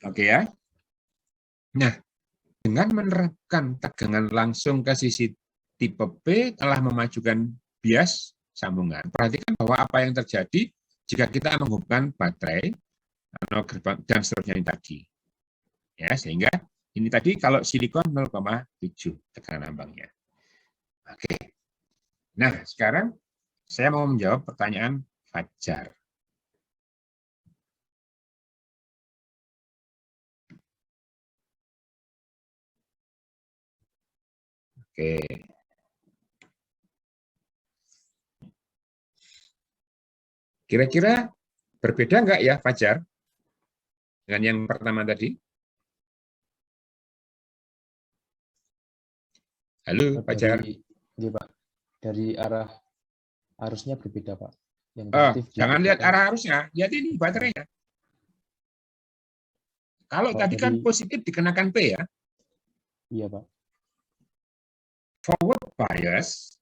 Oke ya. Nah, dengan menerapkan tegangan langsung ke sisi tipe P telah memajukan bias sambungan. Perhatikan bahwa apa yang terjadi jika kita menghubungkan baterai atau gerbang dan seterusnya ini tadi. Ya, sehingga ini tadi kalau silikon 0,7 tekanan ambangnya. Oke. Nah, sekarang saya mau menjawab pertanyaan Fajar. Oke. Kira-kira berbeda nggak ya Fajar dengan yang pertama tadi? Halo Fajar. Iya, Pak. Dari arah arusnya berbeda, Pak. Yang Oh, positif jangan lihat ditekan. arah arusnya, lihat ini baterainya. Kalau Pak, tadi kan positif dikenakan P ya. Iya, Pak. Forward bias,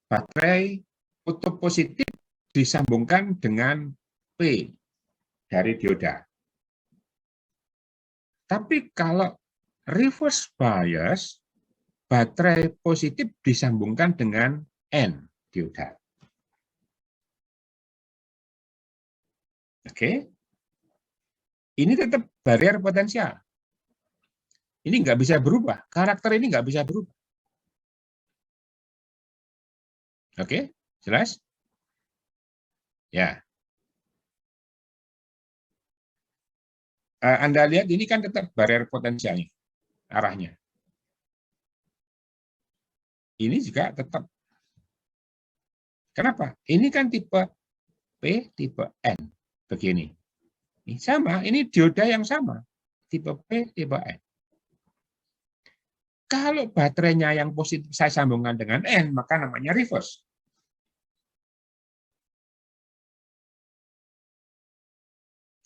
baterai kutub positif disambungkan dengan P dari dioda. Tapi kalau reverse bias, baterai positif disambungkan dengan N dioda. Oke. Ini tetap barrier potensial. Ini nggak bisa berubah. Karakter ini nggak bisa berubah. Oke, jelas? Ya. Anda lihat ini kan tetap barrier potensialnya, arahnya. Ini juga tetap. Kenapa? Ini kan tipe P, tipe N. Begini. Ini sama, ini dioda yang sama. Tipe P, tipe N. Kalau baterainya yang positif saya sambungkan dengan N, maka namanya reverse.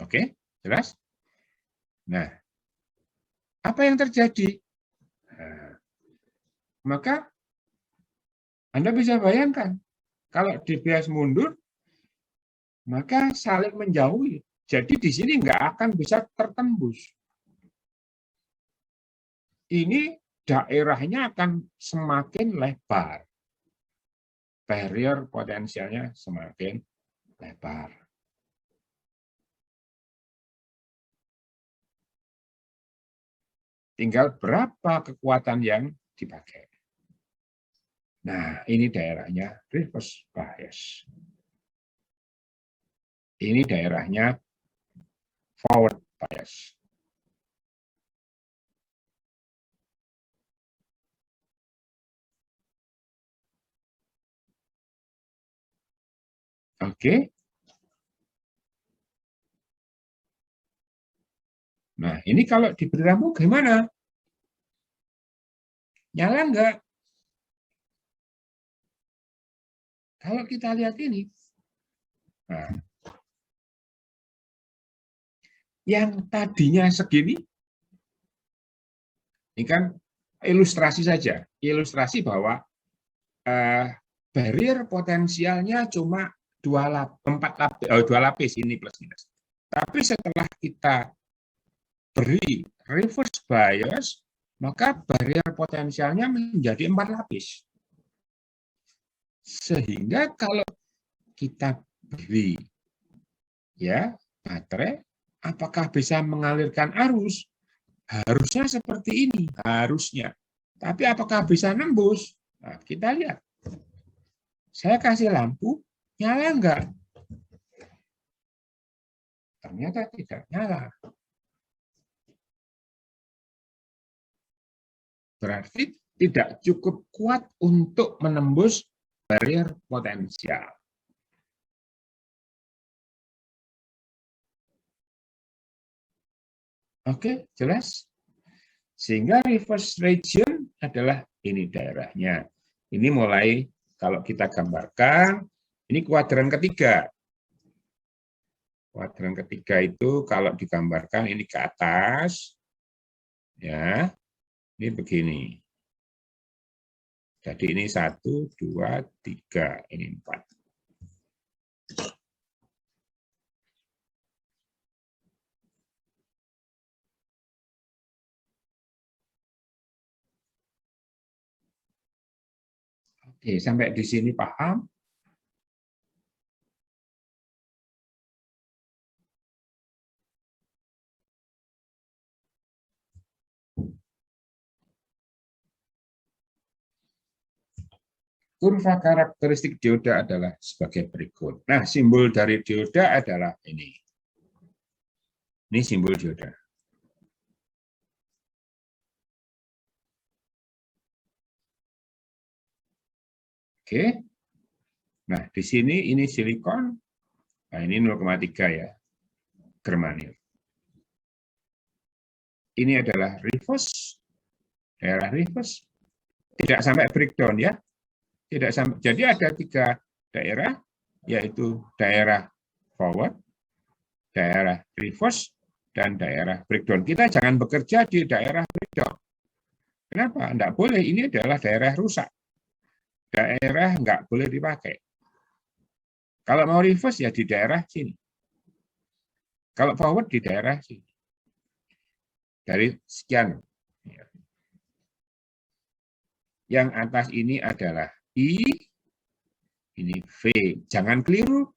Oke, jelas? Nah, apa yang terjadi? Nah, maka Anda bisa bayangkan, kalau DBS mundur, maka saling menjauhi. Jadi di sini nggak akan bisa tertembus. Ini daerahnya akan semakin lebar. Barrier potensialnya semakin lebar. Tinggal berapa kekuatan yang dipakai. Nah, ini daerahnya reverse bias. Ini daerahnya forward bias. Oke. Nah, ini kalau diberi lampu gimana? Nyala nggak? Kalau kita lihat ini, nah, yang tadinya segini, ini kan ilustrasi saja, ilustrasi bahwa barrier potensialnya cuma dua lapis ini plus minus. Tapi setelah kita beri reverse bias, maka barrier potensialnya menjadi 4 lapis. Sehingga kalau kita beri ya baterai, apakah bisa mengalirkan arus? Harusnya seperti ini, harusnya. Tapi apakah bisa nembus? Nah, kita lihat. Saya kasih lampu, nyala enggak? Ternyata tidak nyala. Berarti tidak cukup kuat untuk menembus barrier potensial. Oke, jelas? Sehingga reverse region adalah ini daerahnya. Ini mulai kalau kita gambarkan, ini kuadran ketiga. Kuadran ketiga itu kalau digambarkan ini ke atas, ya, ini begini. Jadi ini 1, 2, 3, ini 4. Oke, sampai di sini paham? Kurva karakteristik dioda adalah sebagai berikut. Nah, simbol dari dioda adalah ini. Ini simbol dioda. Oke. Nah, di sini ini silikon. Nah, ini 0,3 ya. Germanium. Ini adalah reverse. Daerah reverse. Tidak sampai breakdown ya. Tidak sampai. Jadi ada 3 daerah, yaitu daerah forward, daerah reverse, dan daerah breakdown. Kita jangan bekerja di daerah breakdown. Kenapa? Tidak boleh. Ini adalah daerah rusak. Daerah nggak boleh dipakai. Kalau mau reverse ya di daerah sini. Kalau forward di daerah sini. Dari sekian. Yang atas ini adalah I, ini V. Jangan keliru.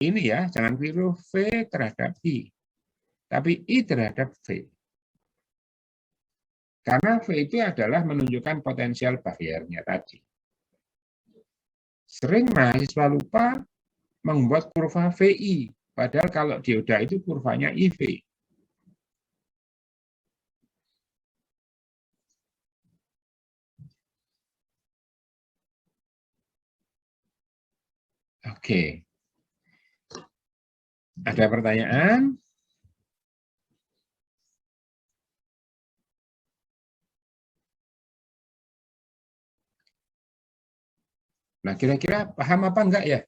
Ini ya, jangan keliru V terhadap I. Tapi I terhadap V. Karena V itu adalah menunjukkan potensial bariernya tadi. Sering mahasiswa lupa membuat kurva VI. Padahal kalau dioda itu kurvanya IV. Oke. Ada pertanyaan? Nah, kira-kira paham apa enggak ya?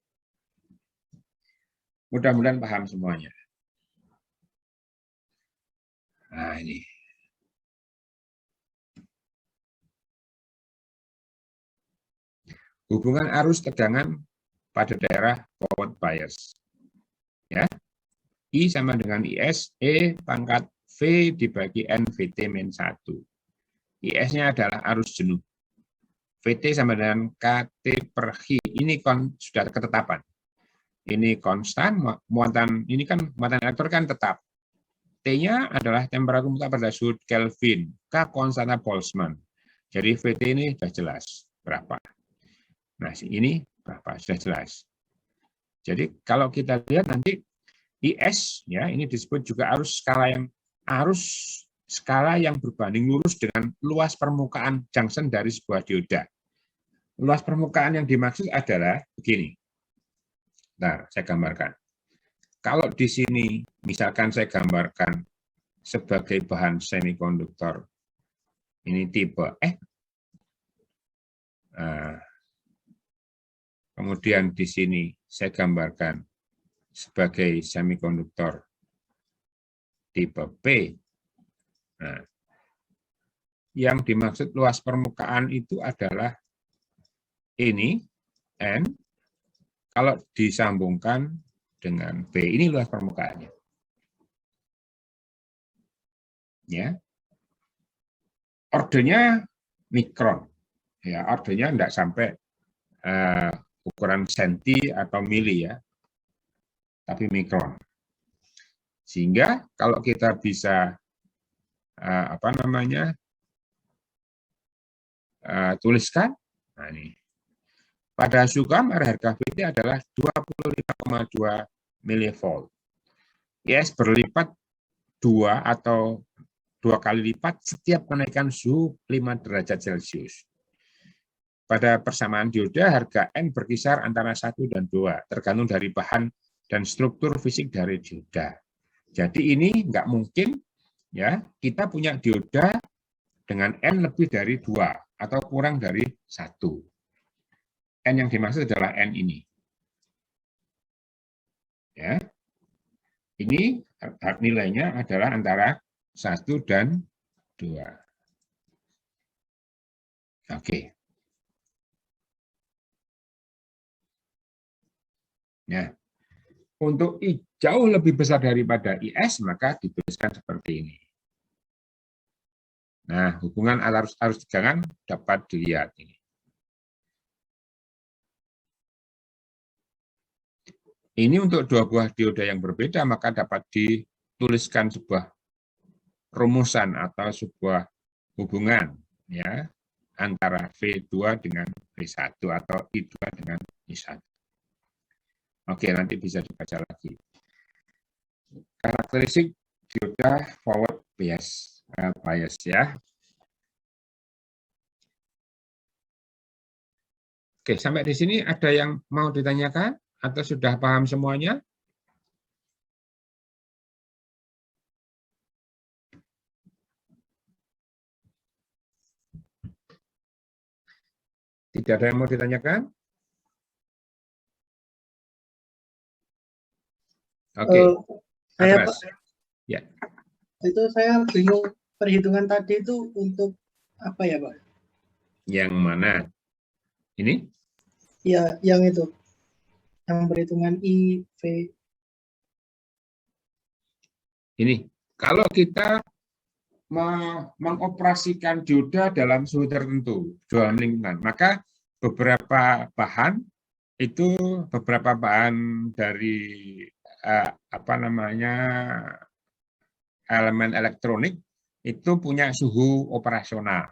Mudah-mudahan paham semuanya. Nah, ini. Hubungan arus tegangan pada daerah forward bias. Ya. I sama dengan IS, E pangkat V dibagi NVT min 1. IS-nya adalah arus jenuh. VT sama dengan KT per Hi. Ini sudah ketetapan. Ini konstan, muatan ini kan muatan elektron kan tetap. T-nya adalah temperatur mutlak pada suhu Kelvin. K konstanta Boltzmann. Jadi VT ini sudah jelas berapa. Nah, ini berapa? Sudah jelas. Jadi kalau kita lihat nanti IS ya, ini disebut juga arus skala yang berbanding lurus dengan luas permukaan junction dari sebuah dioda. Luas permukaan yang dimaksud adalah begini. Nah, saya gambarkan. Kalau di sini, misalkan saya gambarkan sebagai bahan semikonduktor, ini tipe F. Kemudian di sini saya gambarkan sebagai semikonduktor tipe P. Nah, yang dimaksud luas permukaan itu adalah ini, N, kalau disambungkan dengan B, ini luas permukaannya. Ya. Ordernya mikron. Ya, ordernya tidak sampai ukuran senti atau mili ya, tapi mikron. Sehingga kalau kita bisa tuliskan, nah ini pada suhu kamar harga VT adalah 25,2 mV. IS berlipat 2 atau 2 kali lipat setiap kenaikan suhu 5 derajat Celcius. Pada persamaan dioda, harga N berkisar antara 1 dan 2, tergantung dari bahan dan struktur fisik dari dioda. Jadi ini nggak mungkin ya kita punya dioda dengan N lebih dari 2 atau kurang dari 1. N yang dimaksud adalah N ini. Ya. Ini nilainya adalah antara 1 dan 2. Oke. Ya. Untuk I jauh lebih besar daripada IS, maka dituliskan seperti ini. Nah, hubungan arus tegangan dapat dilihat ini. Ini untuk dua buah dioda yang berbeda, maka dapat dituliskan sebuah rumusan atau sebuah hubungan ya antara V2 dengan V1 atau I2 dengan I1. Oke, nanti bisa dibaca lagi. Karakteristik dioda forward bias ya. Oke, sampai di sini ada yang mau ditanyakan atau sudah paham semuanya? Tidak ada yang mau ditanyakan? Oke, Saya Atras. Pak, Ya. itu saya bingung perhitungan tadi itu untuk apa ya Pak? Yang mana? Ini? Ya, yang itu, yang perhitungan I, V. Ini. Kalau kita mengoperasikan dioda dalam suhu tertentu, dalam lingkungan, maka beberapa bahan dari elemen elektronik itu punya suhu operasional.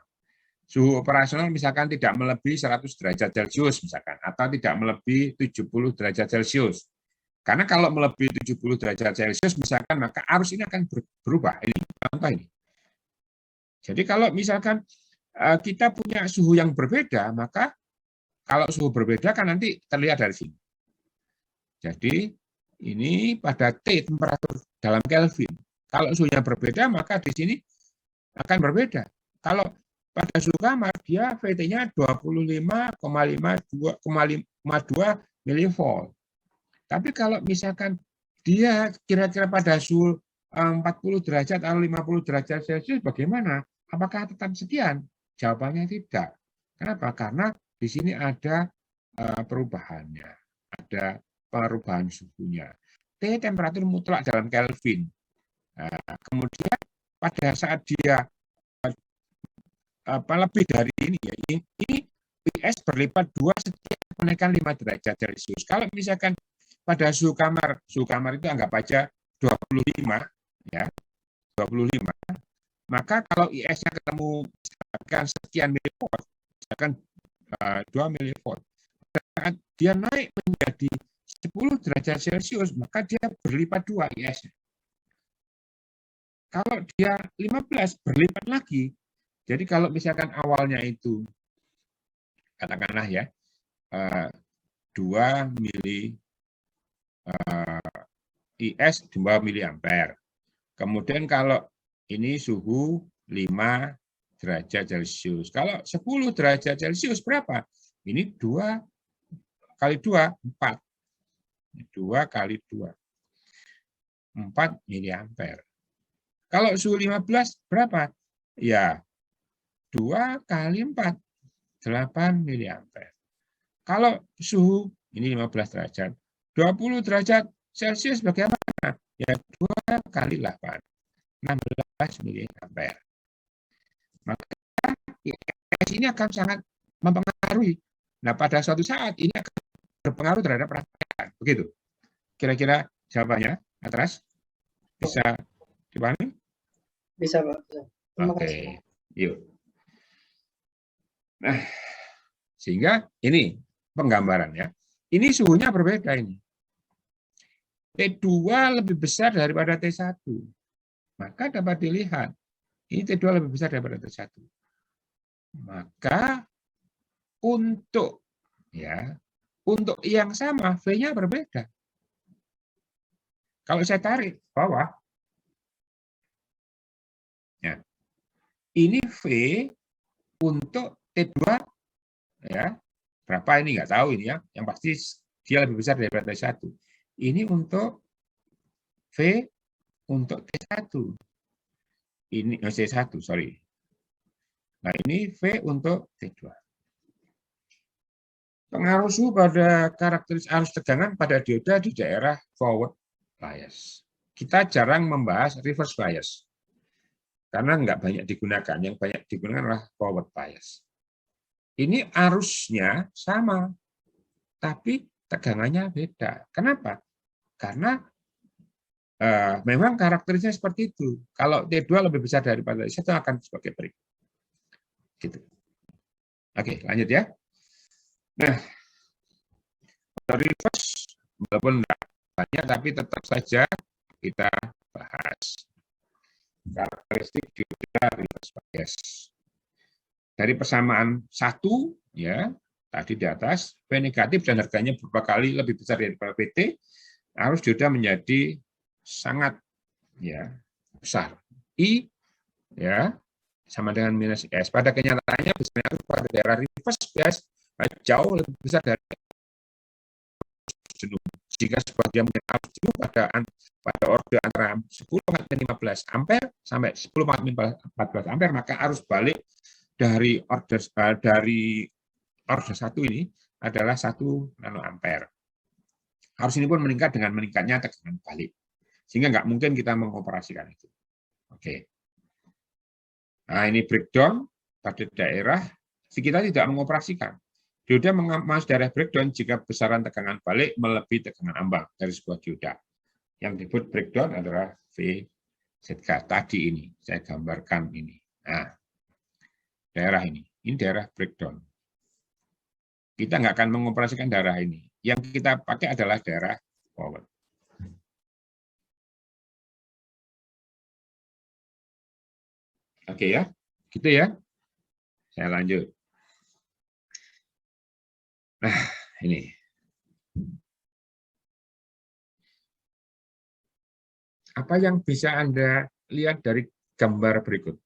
Suhu operasional misalkan tidak melebihi 100 derajat Celcius misalkan, atau tidak melebihi 70 derajat Celcius. Karena kalau melebihi 70 derajat Celcius misalkan, maka arus ini akan berubah. Ini contoh ini. Jadi kalau misalkan kita punya suhu yang berbeda, maka kalau suhu berbeda kan nanti terlihat dari sini. Jadi ini pada T temperatur dalam Kelvin. Kalau suhunya berbeda, maka di sini akan berbeda. Kalau pada suhu kamar, dia VT-nya 25,52 milivolt. Tapi kalau misalkan dia kira-kira pada suhu 40 derajat atau 50 derajat Celcius, bagaimana? Apakah tetap sekian? Jawabannya tidak. Kenapa? Karena di sini ada perubahannya. Ada perubahan suhunya. T temperatur mutlak dalam Kelvin. Kemudian pada saat dia lebih dari ini, ya, ini IS berlipat 2 setiap menaikkan 5 derajat Celcius. Kalau misalkan pada suhu kamar itu anggap aja 25, ya, 25, maka kalau IS-nya ketemu misalkan sekian milivolt, misalkan 2 milivolt, saat dia naik menjadi 10 derajat Celcius, maka dia berlipat 2 IS-nya. Kalau dia 15, berlipat lagi. Jadi kalau misalkan awalnya itu, katakanlah ya, 2 mili IS 2 miliampere. Kemudian kalau ini suhu 5 derajat Celcius. Kalau 10 derajat Celcius berapa? Ini 2 kali 2, 4. 2 kali 2. 4 miliampere. Kalau suhu 15 berapa? Ya, 2 kali 4, 8 miliampere. Kalau suhu, ini 15 derajat, 20 derajat Celcius bagaimana? Ya, 2 kali 8, 16 miliampere. Maka IS ini akan sangat mempengaruhi. Nah, pada suatu saat ini akan berpengaruh terhadap rangkaian. Begitu. Kira-kira jawabannya, Atras? Bisa dipahami? Bisa Pak. Oke, yuk. Nah, sehingga ini penggambarannya. Ini suhunya berbeda ini. T2 lebih besar daripada T1. Maka dapat dilihat, ini T2 lebih besar daripada T1. Maka untuk yang sama, V-nya berbeda. Kalau saya tarik bawah, ya, ini V untuk T2, ya, berapa ini nggak tahu ini ya, yang pasti dia lebih besar daripada T1. Ini untuk V untuk T1. Ini C1, sorry. Nah, ini V untuk T2. Pengaruh suhu pada karakteristik arus tegangan pada dioda di daerah forward bias. Kita jarang membahas reverse bias. Karena nggak banyak digunakan. Yang banyak digunakan adalah forward bias. Ini arusnya sama, tapi tegangannya beda. Kenapa? Karena memang karakterisnya seperti itu. Kalau T2 lebih besar daripada T1 akan sebagai berikut. Gitu. Oke, lanjut ya. Nah, reverse walaupun enggak banyak tapi tetap saja kita bahas karakteristik dioda reverse bias. Dari persamaan 1 ya, tadi di atas P negatif dan harganya beberapa kali lebih besar daripada PT, arus dioda menjadi sangat ya besar. I ya sama dengan minus S. Pada kenyataannya biasanya pada daerah reverse bias jauh lebih besar dari jenuh. Jika sebagian arus jenuh pada orde antara 10-15 ampere sampai 10-14 ampere, maka arus balik dari order 1 ini adalah 1 nanoampere. Arus ini pun meningkat dengan meningkatnya tekanan balik. Sehingga nggak mungkin kita mengoperasikan itu. Oke. Nah, ini breakdown pada daerah kita tidak mengoperasikan. Dioda masuk daerah breakdown jika besaran tekanan balik melebihi tekanan ambang dari sebuah dioda. Yang disebut breakdown adalah VZK tadi ini. Saya gambarkan ini. Nah, daerah ini daerah breakdown. Kita nggak akan mengoperasikan daerah ini. Yang kita pakai adalah daerah forward. Oke ya, gitu ya. Saya lanjut. Nah, ini. Apa yang bisa Anda lihat dari gambar berikut?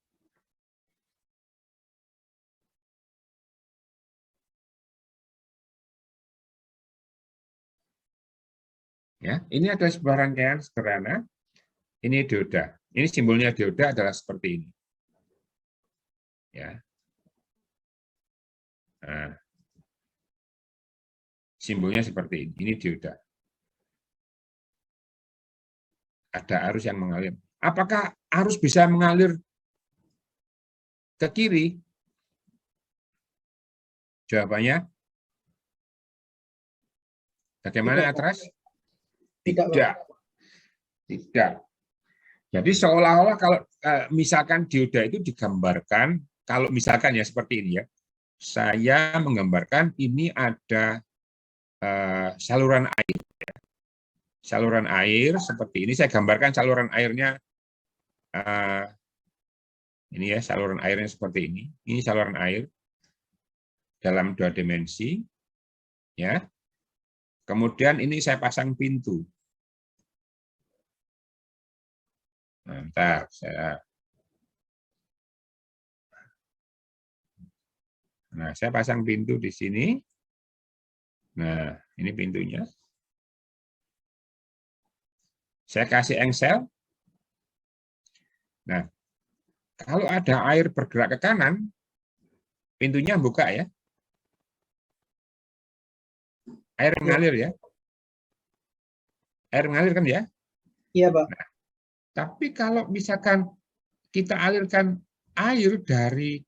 Ya, ini adalah sebuah rangkaian sederhana. Ini dioda. Ini simbolnya dioda adalah seperti ini. Ya. Nah, simbolnya seperti ini. Ini dioda. Ada arus yang mengalir. Apakah arus bisa mengalir ke kiri? Jawabannya bagaimana atas? Tidak. Tidak. Jadi seolah-olah kalau misalkan dioda itu digambarkan, kalau misalkan ya seperti ini ya, saya menggambarkan ini ada saluran air. Saluran air seperti ini, saya gambarkan saluran airnya, ini ya saluran airnya seperti ini saluran air dalam 2 dimensi, ya. Kemudian ini saya pasang pintu. Nah, saya pasang pintu di sini. Nah, ini pintunya. Saya kasih engsel. Nah, kalau ada air bergerak ke kanan, pintunya buka ya. Air mengalir ya. Air mengalir kan ya? Iya, Pak. Nah, tapi kalau misalkan kita alirkan air dari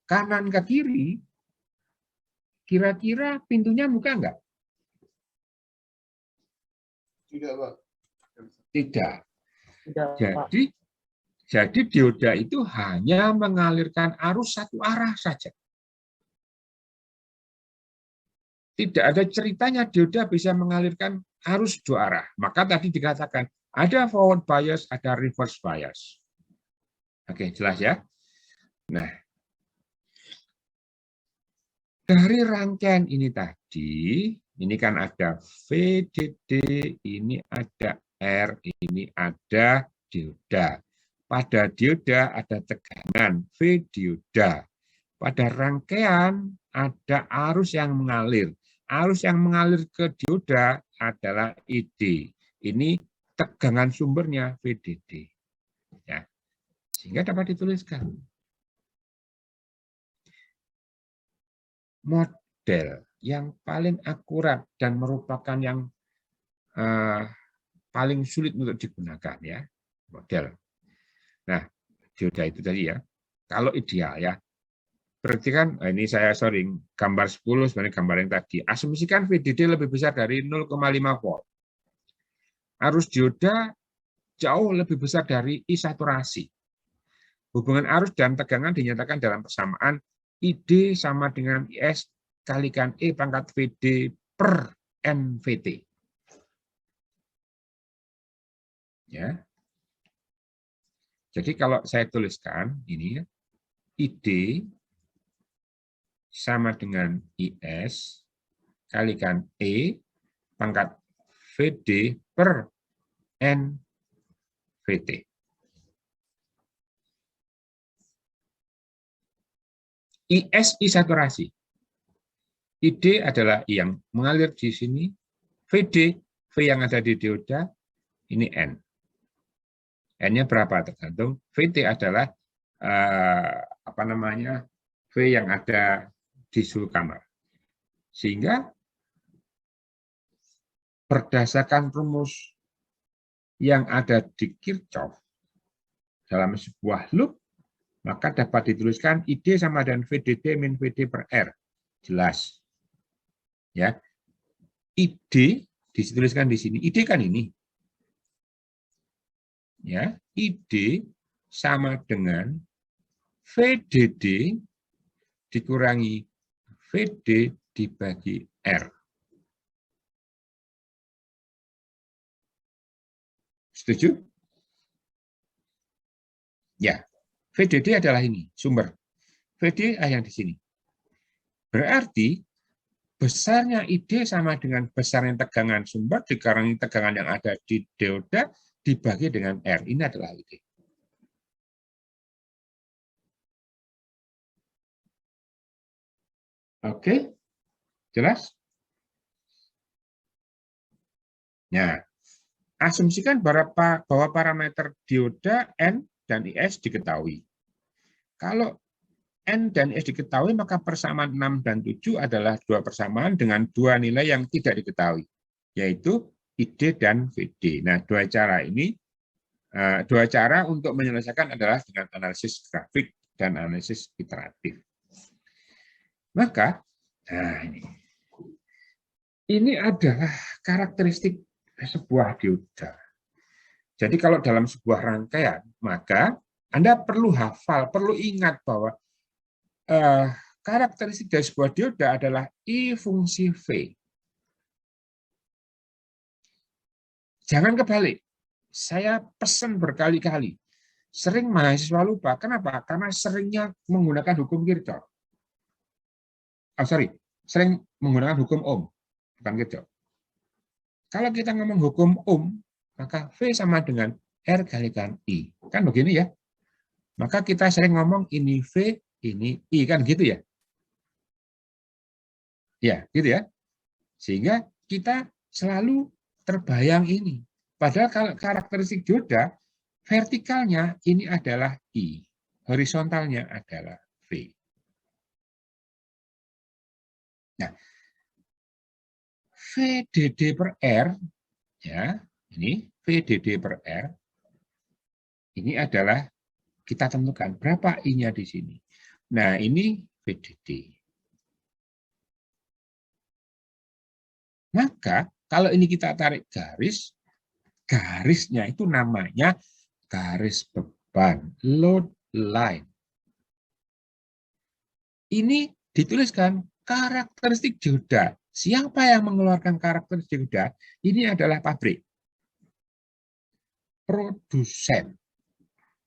kanan ke kiri, kira-kira pintunya buka enggak? Tidak, Pak. Tidak. Tidak, Jadi dioda itu hanya mengalirkan arus satu arah saja. Tidak ada ceritanya dioda bisa mengalirkan arus 2 arah. Maka tadi dikatakan ada forward bias, ada reverse bias. Oke, jelas ya? Nah, dari rangkaian ini tadi, ini kan ada VDD, ini ada R, ini ada dioda. Pada dioda ada tegangan V dioda. Pada rangkaian ada arus yang mengalir. Arus yang mengalir ke dioda adalah ID. Ini tegangan sumbernya VDD. Ya. Sehingga dapat dituliskan. Model yang paling akurat dan merupakan yang paling sulit untuk digunakan ya, model. Nah, dioda itu tadi ya, kalau ideal ya, Berarti kan, ini saya sorry, gambar 10 sebenarnya gambar yang tadi. Asumsikan VDD lebih besar dari 0,5 volt. Arus dioda jauh lebih besar dari I saturasi. Hubungan arus dan tegangan dinyatakan dalam persamaan ID sama dengan IS kalikan E pangkat VD per NVT. Ya. Jadi kalau saya tuliskan ini, ID sama dengan IS kalikan E pangkat VD per NVT. IS I saturasi. ID adalah I yang mengalir di sini, VD, V yang ada di dioda, ini N. N-nya berapa? Tergantung. VT adalah V yang ada di suhu kamar. Sehingga berdasarkan rumus yang ada di Kirchhoff dalam sebuah loop, maka dapat dituliskan ID sama dengan VDD min VD per R. Jelas. Ya. ID dituliskan di sini. ID kan ini. Ya, ID sama dengan VDD dikurangi VD dibagi R. Setuju? Ya, VDD adalah ini, sumber. VD yang di sini. Berarti besarnya ID sama dengan besarnya tegangan sumber dikurangi tegangan yang ada di dioda dibagi dengan R. Ini adalah ID. Oke, jelas? Nah, asumsikan bahwa parameter dioda N dan IS diketahui. Kalau N dan IS diketahui, maka persamaan 6 dan 7 adalah dua persamaan dengan dua nilai yang tidak diketahui, yaitu ID dan VD. Nah, dua cara untuk menyelesaikan adalah dengan analisis grafik dan analisis iteratif. Maka, ini adalah karakteristik sebuah dioda. Jadi kalau dalam sebuah rangkaian, maka Anda perlu hafal, perlu ingat bahwa karakteristik dari sebuah dioda adalah I fungsi V. Jangan kebalik. Saya pesan berkali-kali. Sering mahasiswa lupa. Kenapa? Karena seringnya menggunakan hukum Kirchhoff. Sering menggunakan hukum Ohm, bukan Kirchhoff. Kalau kita ngomong hukum Ohm, maka V sama dengan R kalikan I. Kan begini ya. Maka kita sering ngomong ini V, ini I. Kan gitu ya. Ya, gitu ya. Sehingga kita selalu terbayang ini. Padahal kalau karakteristik dioda, vertikalnya ini adalah I. Horizontalnya adalah V. Nah, VDD per R, ya, ini VDD per R, ini adalah kita tentukan berapa I-nya di sini. Nah, ini VDD. Maka kalau ini kita tarik garis, garisnya itu namanya garis beban, load line. Ini dituliskan karakteristik dioda. Siapa yang mengeluarkan karakteristik dioda? Ini adalah pabrik. Produsen.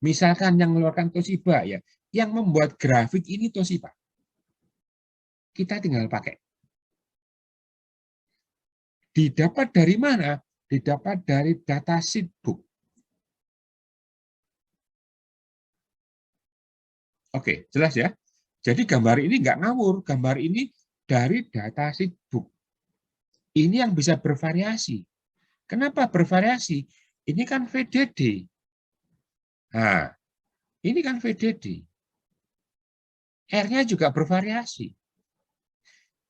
Misalkan yang mengeluarkan Toshiba, ya, yang membuat grafik ini Toshiba. Kita tinggal pakai. Didapat dari mana? Didapat dari data sheet book. Oke, jelas ya. Jadi gambar ini nggak ngawur. Gambar ini dari data sheet book. Ini yang bisa bervariasi. Kenapa bervariasi? Ini kan VDD. Nah, ini kan VDD. R-nya juga bervariasi.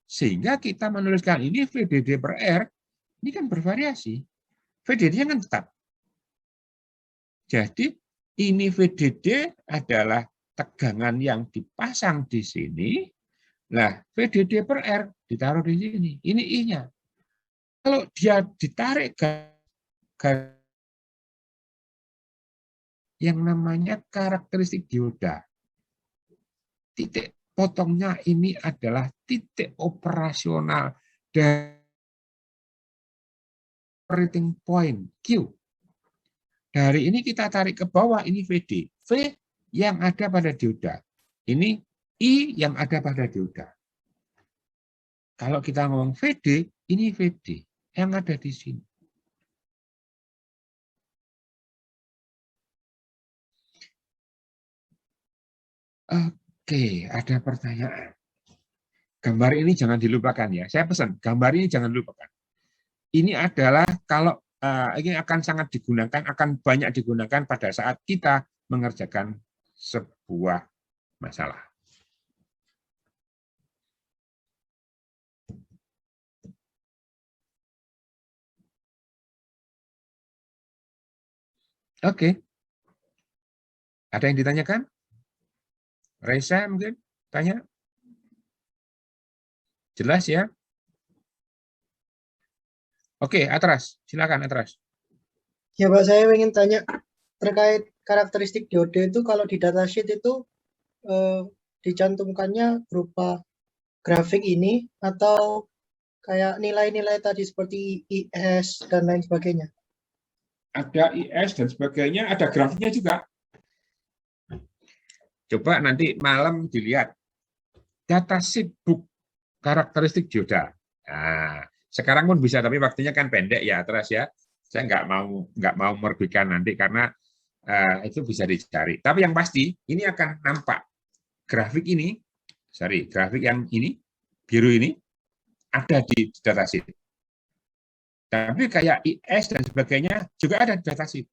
Sehingga kita menuliskan ini VDD per R, ini kan bervariasi. VDD-nya kan tetap. Jadi ini VDD adalah tegangan yang dipasang di sini, nah VDD per R ditaruh di sini. Ini I-nya. Kalau dia ditarik yang namanya karakteristik dioda, titik potongnya ini adalah titik operasional dari operating point Q. Dari ini kita tarik ke bawah, ini VD. V yang ada pada dioda. Ini I yang ada pada dioda. Kalau kita ngomong VD, ini VD yang ada di sini. Oke, ada pertanyaan. Gambar ini jangan dilupakan ya. Saya pesan, gambar ini jangan dilupakan. Ini adalah kalau ini akan sangat digunakan, akan banyak digunakan pada saat kita mengerjakan sebuah masalah. Oke. Ada yang ditanyakan? Reza mungkin tanya? Jelas ya? Oke, Atras. Silakan Atras. Ya Pak, saya ingin tanya terkait karakteristik diode itu kalau di datasheet itu dicantumkannya berupa grafik ini atau kayak nilai-nilai tadi seperti IS dan lain sebagainya. Ada IS dan sebagainya, ada grafiknya juga. Coba nanti malam dilihat datasheet book karakteristik dioda. Nah, sekarang pun bisa, tapi waktunya kan pendek ya, Atras ya. Saya nggak mau merugikan nanti karena itu bisa dicari. Tapi yang pasti ini akan nampak grafik ini, grafik yang ini biru ini ada di datasheet. Tapi kayak IS dan sebagainya juga ada di datasheet.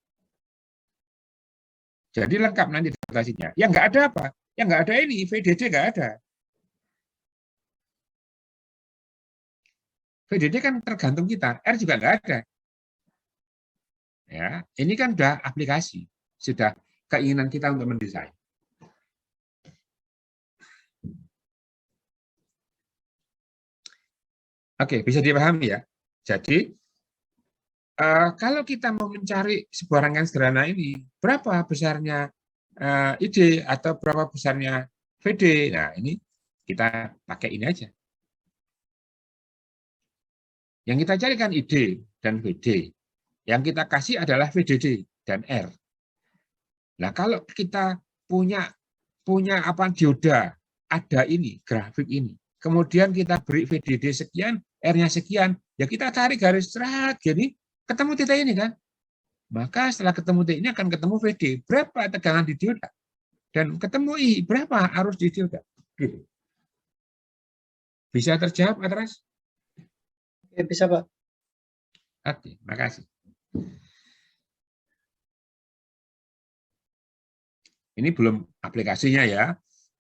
Jadi lengkap nanti datasheetnya. Yang nggak ada apa? Yang nggak ada ini VDD nggak ada. VDD kan tergantung kita, R juga nggak ada. Ya, ini kan sudah aplikasi, sudah keinginan kita untuk mendesain. Oke, bisa dipahami ya. Jadi kalau kita mau mencari sebuah rangkaian sederhana ini, berapa besarnya ID atau berapa besarnya VD? Nah, ini kita pakai ini aja. Yang kita carikan ID dan VD. Yang kita kasih adalah VDD dan R. Nah, kalau kita punya apa dioda, ada ini, grafik ini. Kemudian kita beri VDD sekian, R-nya sekian, ya kita tarik garis serat, jadi ketemu titik ini kan. Maka setelah ketemu titik ini akan ketemu VD, berapa tegangan di dioda. Dan ketemu I, berapa arus di dioda. Gitu. Bisa terjawab, Atras? Ya, bisa Pak. Oke, makasih. Ini belum aplikasinya ya,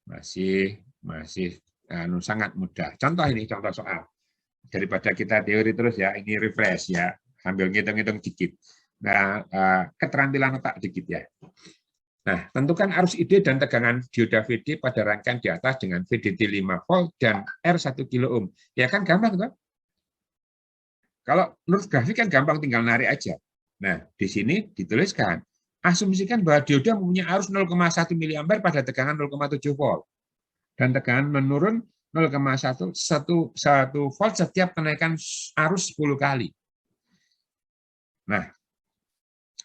masih sangat mudah. Contoh ini, contoh soal. Daripada kita teori terus ya, ini refresh ya, sambil ngitung-ngitung dikit. Nah, keterampilan otak dikit ya. Nah, tentukan arus ID dan tegangan dioda VD pada rangkaian di atas dengan VDD 5 volt dan R 1 kilo ohm. Ya kan gampang tuh. Kalau menurut grafik kan gampang, tinggal narik aja. Nah, di sini dituliskan, asumsikan bahwa dioda mempunyai arus 0,1 mA pada tegangan 0,7 volt. Dan tegangan menurun 0,1 volt setiap kenaikan arus 10 kali. Nah,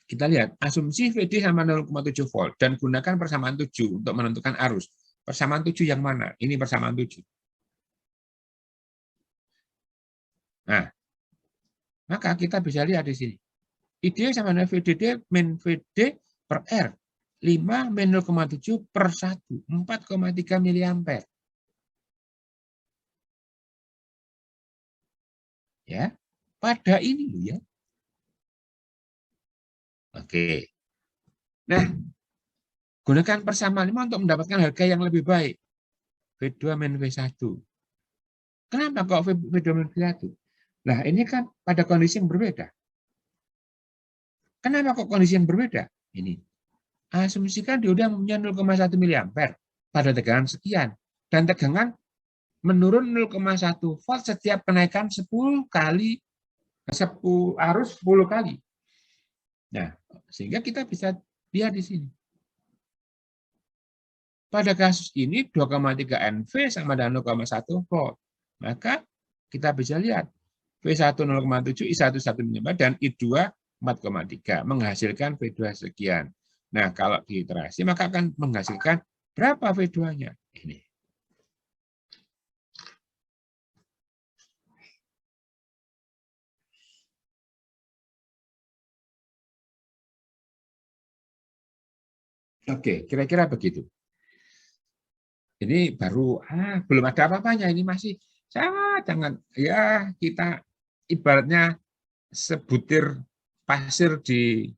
kita lihat asumsi VD sama 0,7 volt dan gunakan persamaan 7 untuk menentukan arus. Persamaan 7 yang mana? Ini persamaan 7. Nah, maka kita bisa lihat di sini. ID sama dengan VDD min VD per R. 5 min 0,7 per 1. 4,3 mA. Ya, pada ini loh ya. Oke. Nah, gunakan persamaan 5 untuk mendapatkan harga yang lebih baik. V2 min V1. Kenapa kok V2 min V1? Nah, ini kan pada kondisi yang berbeda. Kenapa kok kondisi yang berbeda? Ini. Asumsikan dioda mempunyai 0,1 miliampere pada tegangan sekian. Dan tegangan menurun 0,1 volt setiap kenaikan 10 kali, arus 10 kali. Nah, sehingga kita bisa lihat di sini. Pada kasus ini 2,3 NV sama dengan 0,1 volt. Maka kita bisa lihat V1 0,7, I1 1 miliampere, dan I2 4,3 menghasilkan V2 sekian. Nah, kalau diiterasi maka akan menghasilkan berapa V2-nya? Ini. Oke, kira-kira begitu. Ini baru belum ada apa-apanya, ini masih sangat ya, kita ibaratnya sebutir pasir di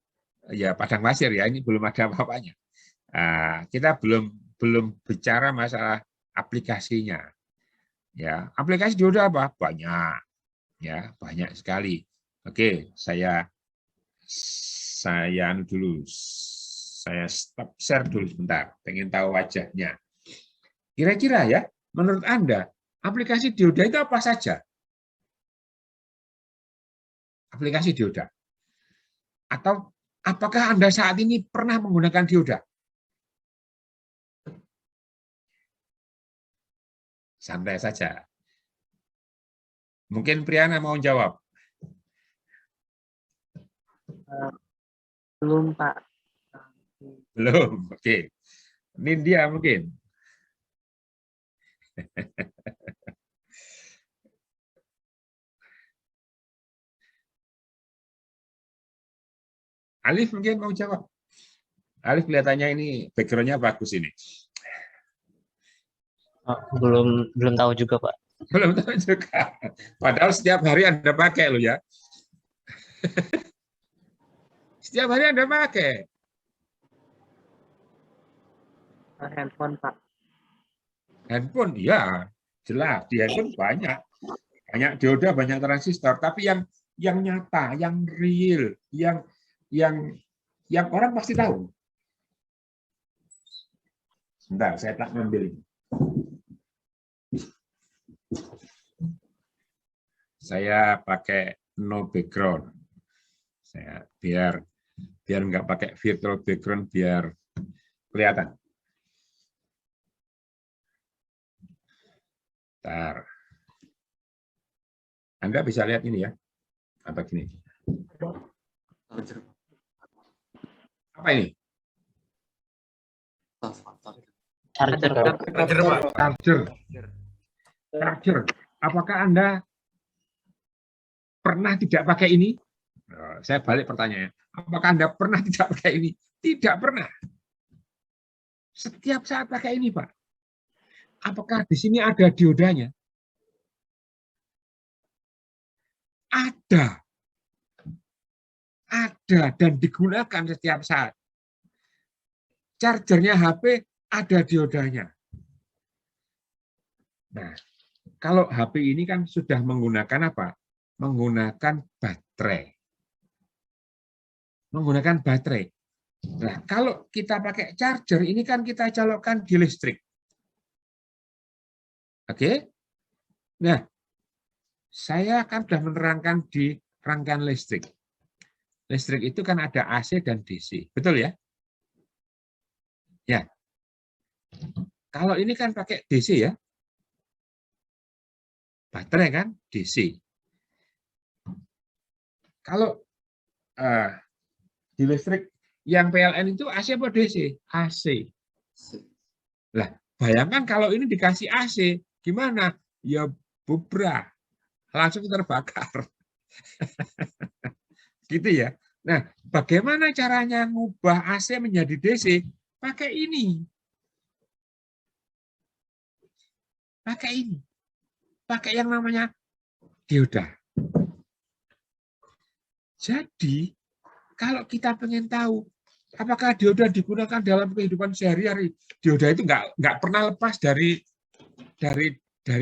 ya padang pasir ya, ini belum ada apa-apanya. Kita belum bicara masalah aplikasinya. Ya, aplikasi dioda apa? Banyak. Ya, banyak sekali. Oke, saya dulu. Saya stop share dulu sebentar, pengen tahu wajahnya. Kira-kira ya, menurut Anda, aplikasi dioda itu apa saja? Aplikasi dioda. Atau apakah Anda saat ini pernah menggunakan dioda? Santai saja. Mungkin Priyana mau jawab. Belum, Pak. Belum, oke. Nindya mungkin. Alif mungkin mau jawab. Alif kelihatannya ini background-nya bagus ini. Belum tahu juga, Pak. Belum tahu juga. Padahal setiap hari Anda pakai loh ya. Setiap hari Anda pakai. Handphone, Pak. Handphone, ya. Jelas, di handphone banyak. Banyak dioda, banyak transistor. Tapi yang nyata, yang real, yang orang pasti tahu. Sebentar, saya tak ngambil ini. Saya pakai no background. Saya biar nggak pakai virtual background, biar kelihatan. Bentar. Anda bisa lihat ini ya, apa gini? Apa ini? Charger. Apakah Anda pernah tidak pakai ini? Saya balik pertanyaannya. Apakah Anda pernah tidak pakai ini? Tidak pernah. Setiap saat pakai ini, Pak. Apakah di sini ada diodanya? Ada. Ada dan digunakan setiap saat. Chargernya HP ada diodanya. Nah, kalau HP ini kan sudah menggunakan apa? Menggunakan baterai. Menggunakan baterai. Nah, kalau kita pakai charger, ini kan kita colokkan di listrik. Oke? Nah, saya kan sudah menerangkan di rangkaian listrik. Listrik itu kan ada AC dan DC. Betul ya? Ya. Kalau ini kan pakai DC ya. Baterai kan DC. Kalau di listrik yang PLN itu AC apa DC? AC. Lah, bayangkan kalau ini dikasih AC, gimana? Ya bubrah. Langsung terbakar. Gitu ya. Nah, bagaimana caranya ngubah AC menjadi DC? Pakai ini. Pakai ini. Pakai yang namanya dioda. Jadi, kalau kita pengen tahu apakah dioda digunakan dalam kehidupan sehari-hari, dioda itu nggak pernah lepas dari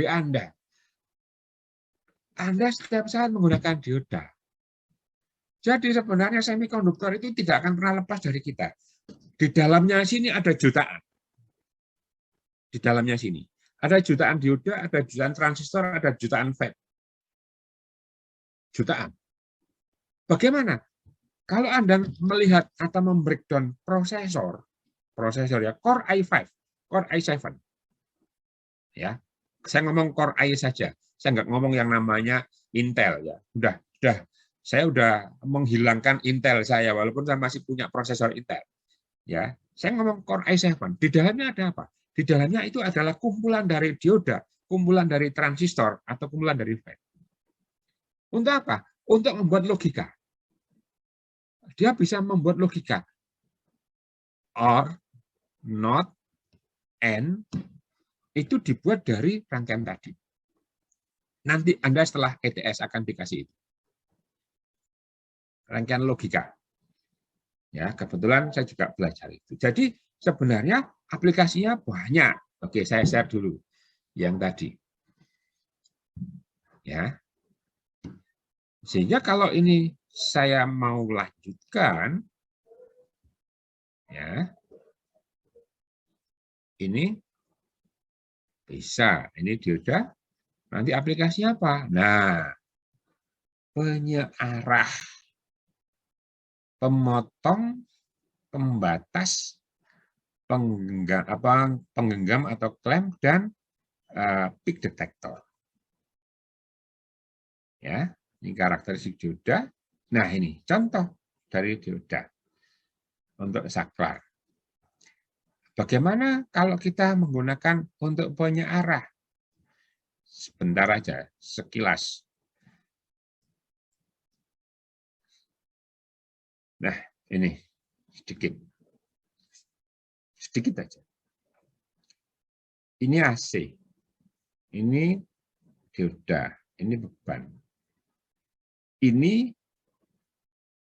Anda. Anda setiap saat menggunakan dioda. Jadi sebenarnya semikonduktor itu tidak akan pernah lepas dari kita. Di dalamnya sini ada jutaan. Di dalamnya sini. Ada jutaan dioda, ada jutaan transistor, ada jutaan FET. Jutaan. Bagaimana? Kalau Anda melihat atau membreakdown prosesor ya, Core i5, Core i7. Ya. Saya ngomong Core i saja. Saya nggak ngomong yang namanya Intel ya. Saya udah menghilangkan Intel saya walaupun saya masih punya prosesor Intel. Ya, saya ngomong Core i7. Di dalamnya ada apa? Di dalamnya itu adalah kumpulan dari dioda, kumpulan dari transistor atau kumpulan dari FET. Untuk apa? Untuk membuat logika. Dia bisa membuat logika. OR, NOT, AND, itu dibuat dari rangkaian tadi. Nanti Anda setelah ETS akan dikasih itu. Rangkaian logika. Ya, kebetulan saya juga belajar itu. Jadi sebenarnya aplikasinya banyak. Oke, saya share dulu yang tadi. Ya. Sehingga kalau ini saya mau lanjutkan, ya, ini bisa. Ini dioda. Nanti aplikasinya apa? Nah, penyearah, pemotong, pembatas, penggenggam atau klem, dan peak detector. Ya, ini karakteristik dioda. Nah, ini contoh dari dioda untuk saklar. Bagaimana kalau kita menggunakan untuk penyearah? Sebentar aja, sekilas. Nah, ini sedikit. Sedikit aja. Ini AC. Ini dioda. Ini beban. Ini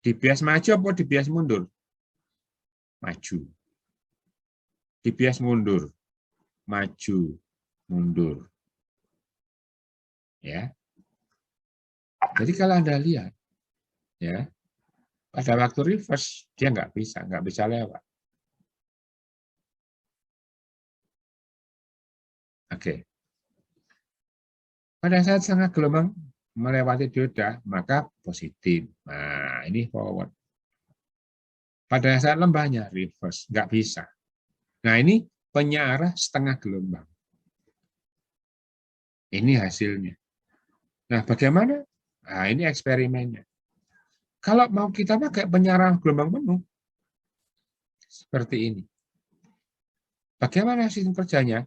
dibias maju atau dibias mundur? Maju. Dibias mundur. Maju, mundur. Ya. Jadi kalau Anda lihat, ya, pada waktu reverse dia nggak bisa lewat. Oke. Pada saat setengah gelombang melewati dioda, maka positif. Nah, ini forward. Pada saat lembahnya reverse, nggak bisa. Nah, ini penyearah setengah gelombang. Ini hasilnya. Nah, bagaimana? Nah, ini eksperimennya. Kalau mau kita pakai penyearah gelombang penuh, seperti ini. Bagaimana sistem kerjanya?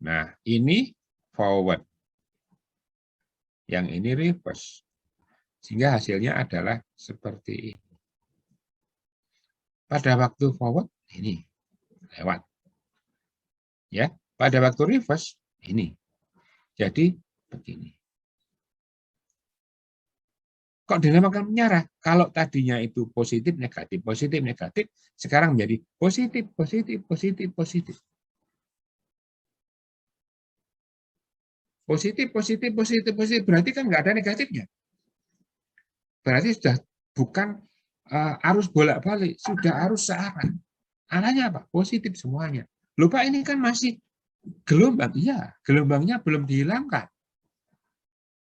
Nah, ini forward. Yang ini reverse. Sehingga hasilnya adalah seperti ini. Pada waktu forward, ini lewat. Ya, pada waktu reverse, ini. Jadi, begini. Kok dinamakan penyearah? Kalau tadinya itu positif, negatif, sekarang menjadi positif, positif, positif, positif. Positif, positif, positif, positif. Berarti kan nggak ada negatifnya. Berarti sudah bukan arus bolak-balik, sudah arus searah. Arahnya apa? Positif semuanya. Lupa ini kan masih gelombang. Iya, gelombangnya belum dihilangkan.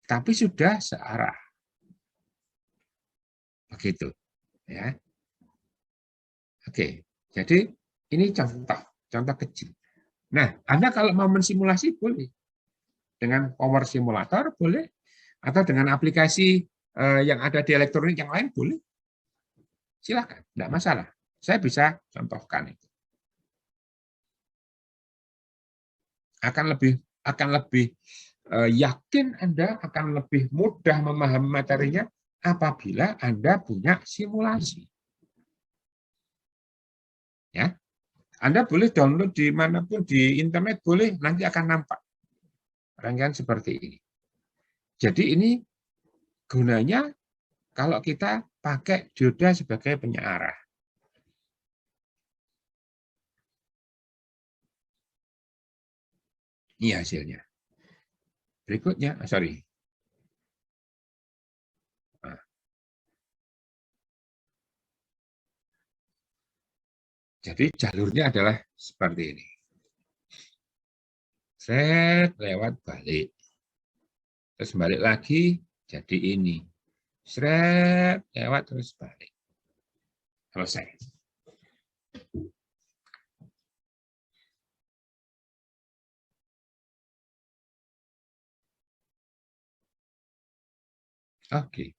Tapi sudah searah. Begitu. Ya. Oke, jadi ini contoh kecil. Nah, Anda kalau mau mensimulasi boleh. Dengan power simulator boleh. Atau dengan aplikasi yang ada di elektronik yang lain boleh. Silakan, tidak masalah. Saya bisa contohkan itu. Akan lebih yakin Anda, akan lebih mudah memahami materinya apabila Anda punya simulasi. Ya, Anda boleh download di manapun di internet boleh, nanti akan nampak rangkaian seperti ini. Jadi ini gunanya kalau kita pakai dioda sebagai penyearah. Ini hasilnya. Berikutnya, sorry. Nah. Jadi jalurnya adalah seperti ini. Seret, lewat balik. Terus balik lagi, jadi ini. Seret, lewat terus balik. Selesai. Oke.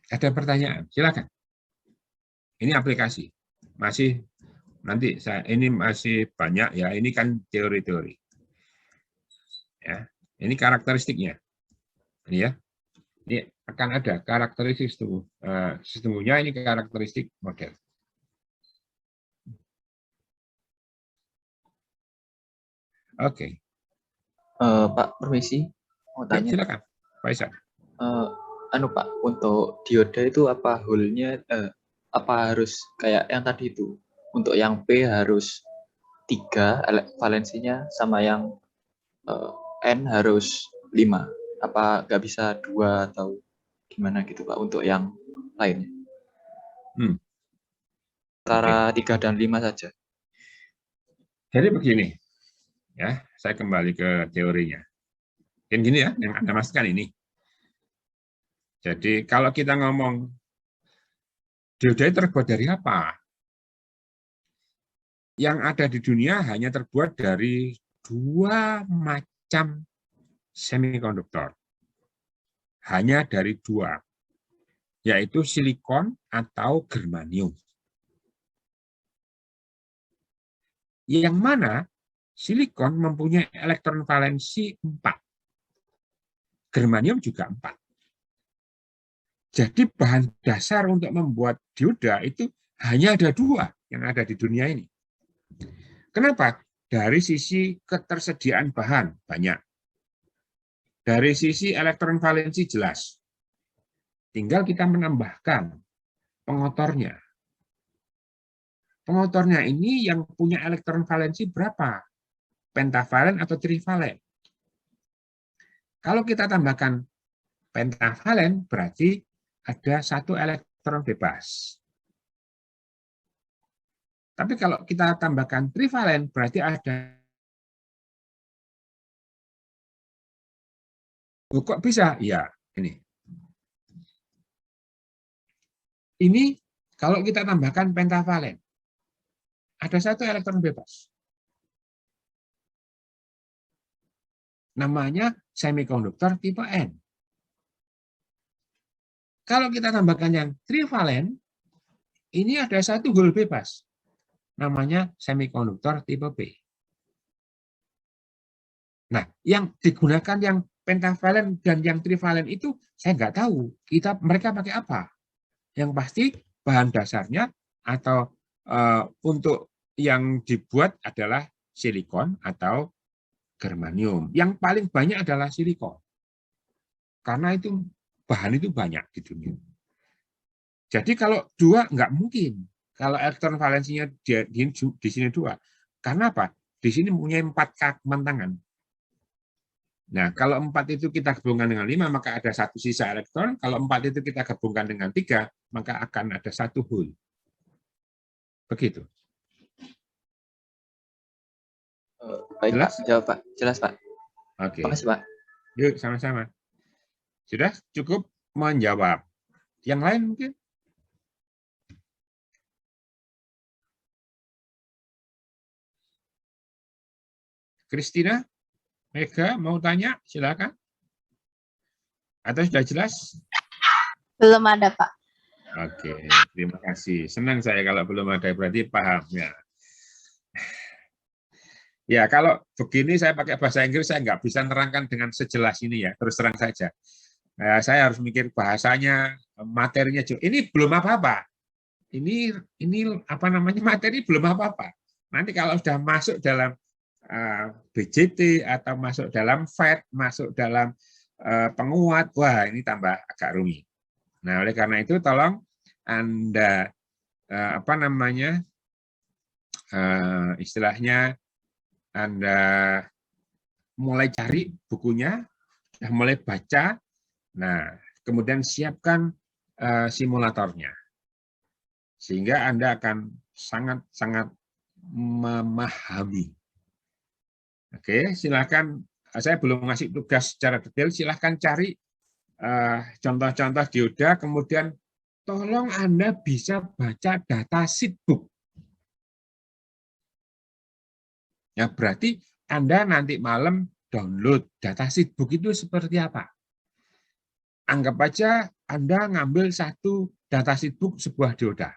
Ada pertanyaan? Silakan. Ini aplikasi. Masih nanti ini masih banyak ya. Ini kan teori-teori. Ya. Ini karakteristiknya. Ini ya. Ini akan ada karakteristik sesungguhnya ini karakteristik model. Oke. Pak, permisi, mau Ya, tanya. silakan, Faisal. Pak, untuk dioda itu apa hole-nya, apa harus kayak yang tadi itu? Untuk yang P harus 3 valensinya, sama yang N harus 5. Apa nggak bisa 2 atau gimana gitu Pak, untuk yang lainnya? Antara 3 dan 5 saja. Jadi begini, ya, saya kembali ke teorinya. Yang gini ya, yang Anda masukkan ini. Jadi kalau kita ngomong dioda terbuat dari apa? Yang ada di dunia hanya terbuat dari 2 macam semikonduktor. Hanya dari 2, yaitu silikon atau germanium. Yang mana silikon mempunyai elektron valensi 4. Germanium juga 4. Jadi bahan dasar untuk membuat dioda itu hanya ada 2 yang ada di dunia ini. Kenapa? Dari sisi ketersediaan bahan banyak. Dari sisi elektron valensi jelas. Tinggal kita menambahkan pengotornya. Pengotornya ini yang punya elektron valensi berapa? Pentavalen atau trivalen? Kalau kita tambahkan pentavalen berarti ada 1 elektron bebas. Tapi kalau kita tambahkan trivalen berarti ada. Oh, kok bisa? Ya, ini. Ini kalau kita tambahkan pentavalen ada 1 elektron bebas. Namanya semikonduktor tipe N. Kalau kita tambahkan yang trivalen, ini ada 1 hole bebas. Namanya semikonduktor tipe P. Nah, yang digunakan yang pentavalen dan yang trivalen itu saya nggak tahu. Mereka pakai apa? Yang pasti bahan dasarnya atau untuk yang dibuat adalah silikon atau germanium. Yang paling banyak adalah silikon. Karena itu bahan itu banyak di dunia. Jadi kalau 2 nggak mungkin. Kalau elektron valensinya di sini 2. Karena apa? Di sini punya 4 kemantangan. Nah, kalau 4 itu kita gabungkan dengan 5, maka ada 1 sisa elektron. Kalau 4 itu kita gabungkan dengan 3, maka akan ada 1 hole. Begitu. Baik, Jelas? Pak. Jawab, Pak. Jelas, Pak. Oke. Makasih, Pak. Yuk, sama-sama. Sudah cukup menjawab. Yang lain mungkin? Kristina, Mega, mau tanya? Silakan. Atau sudah jelas? Belum ada, Pak. Oke, terima kasih. Senang saya kalau belum ada, berarti paham. Ya, kalau begini saya pakai bahasa Inggris, saya nggak bisa nerangkan dengan sejelas ini ya, terus terang saja. Saya harus mikir bahasanya, materinya juga. Ini belum apa-apa. Ini apa namanya, materi belum apa-apa. Nanti kalau sudah masuk dalam BJT atau masuk dalam FET, masuk dalam penguat, wah ini tambah agak rumit. Nah, oleh karena itu tolong Anda apa namanya, istilahnya Anda mulai cari bukunya, mulai baca. Nah, kemudian siapkan simulatornya. Sehingga Anda akan sangat-sangat memahami. Oke, silakan. Saya belum ngasih tugas secara detail, silahkan cari contoh-contoh dioda, kemudian tolong Anda bisa baca datasheet book. Ya, berarti Anda nanti malam download datasheet book itu seperti apa. Anggap aja Anda ngambil satu datasheet book sebuah dioda.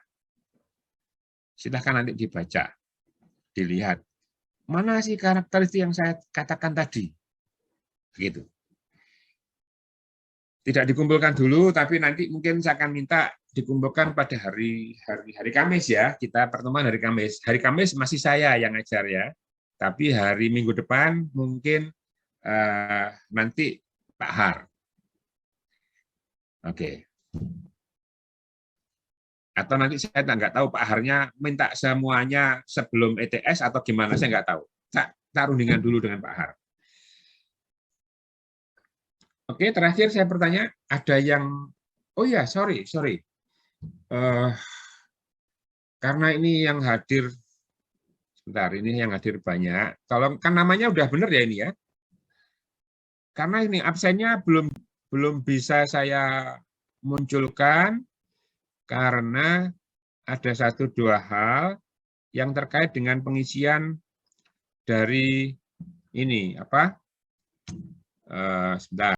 Silahkan nanti dibaca, dilihat. Mana sih karakteristik yang saya katakan tadi? Begitu. Tidak dikumpulkan dulu, tapi nanti mungkin saya akan minta dikumpulkan pada hari Kamis ya. Kita pertemuan hari Kamis. Hari Kamis masih saya yang ngajar ya. Tapi hari Minggu depan mungkin nanti Pak Har. Oke. Atau nanti saya nggak tahu Pak Harnya minta semuanya sebelum ETS atau gimana, saya nggak tahu. Kita rundingan dulu dengan Pak Har. Oke, terakhir saya bertanya, ada yang, oh ya, sorry. Karena ini yang hadir, sebentar, ini yang hadir banyak. Kalau kan namanya udah benar ya ini ya. Karena ini absennya belum bisa saya munculkan karena ada 1-2 hal yang terkait dengan pengisian dari ini apa? Sebentar.